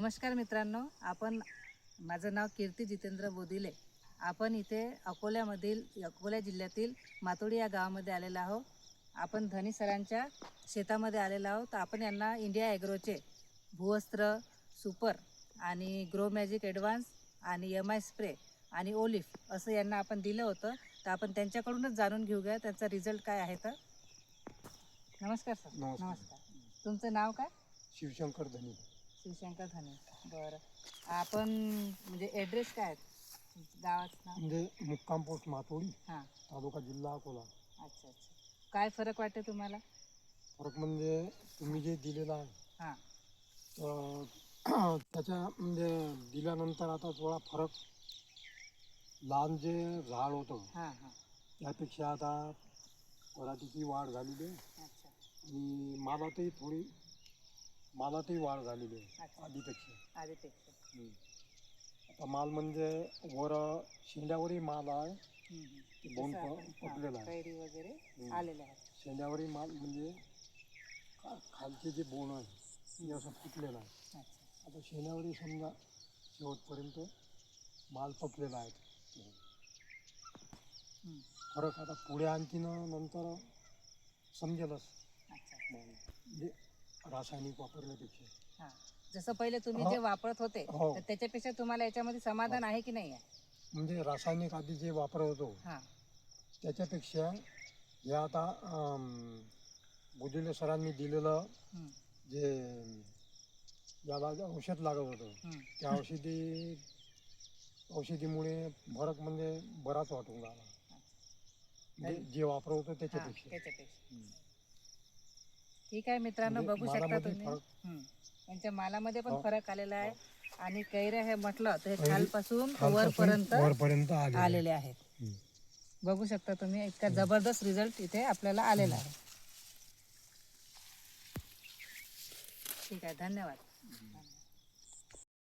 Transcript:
नमस्कार मित्रांनो, माझं नाव कीर्ती जितेंद्र बोधिले. आपण इथे अकोला जिल्ह्यातील मातोडी या गावामध्ये आलेलो आहोत. आपण धनी सरांच्या शेतामध्ये आलेलो आहोत. तर आपण यांना इंडिया ॲग्रोचे भूवस्त्र सुपर आणि ग्रो मॅजिक ॲडव्हान्स आणि MI स्प्रे आणि ओलिफ असं यांना आपण दिलं होतं. तर आपण त्यांच्याकडूनच जाणून घेऊया त्यांचा रिझल्ट काय आहे. तर नमस्कार सर. नमस्कार. तुमचं नाव काय? शिवशंकर धनी. शिवशंकर धनी. बरं, आपण म्हणजे ॲड्रेस काय आहे गावाचं नाव? म्हणजे मुक्काम पोस्ट मातोडी, हां. तालुका जिल्हा अकोला. अच्छा अच्छा. काय फरक वाटते तुम्हाला? फरक म्हणजे तुम्ही जे दिलेलं आहे हां तर त्याच्या म्हणजे दिल्यानंतर आता थोडा फरक, लहान जे झाड होतं हां हां. त्यापेक्षा आता पराठीची वाढ झालेली आहे अच्छा आणि मालातही वाढ झालेली आहे अच्छा. आधीपेक्षा. आधीपेक्षा. आता माल म्हणजे वर शेंड्यावरही माल आहे, ते बोंड जसं आपण, पकलेलं आहे. कैरी वगैरे आलेले आहेत. शेंड्यावरही माल म्हणजे खालचे जे बोंड आहे ते असं फुटलेलं आहे. अच्छा. आता शेंड्यावरही समजा शेवटपर्यंत माल पकलेला आहे. फरक आता पुढे आणखीन नंतर समजेलच. अच्छा. म्हणजे रासायनिक वापरण्यापेक्षा. हां, जसं पहिले तुम्ही जे वापरत होते हो. तर त्याच्यापेक्षा तुम्हाला याच्यामध्ये समाधान आहे की नाही आहे? म्हणजे रासायनिक आधी जे वापरत होतो हां त्याच्यापेक्षा हे आता बुधिले सरांनी दिलेलं जे याला औषध लागत होतं त्या औषधीमुळे फरक म्हणजे बराच वाटून राहिला. म्हणजे जे वापरत होतं त्याच्यापेक्षा. ठीक आहे मित्रांनो, म्हणजे बघू शकता मालामध्ये तुम्ही त्यांच्या मालामध्ये पण हो. फरक आलेला आहे. आणि कैऱ्या हे म्हटलं तर हे कैरी खालपासून वरपर्यंत आलेले आहेत. बघू शकता तुम्ही, इतका जबरदस्त रिझल्ट इथे आपल्याला आलेला आहे. ठीक आहे, धन्यवाद.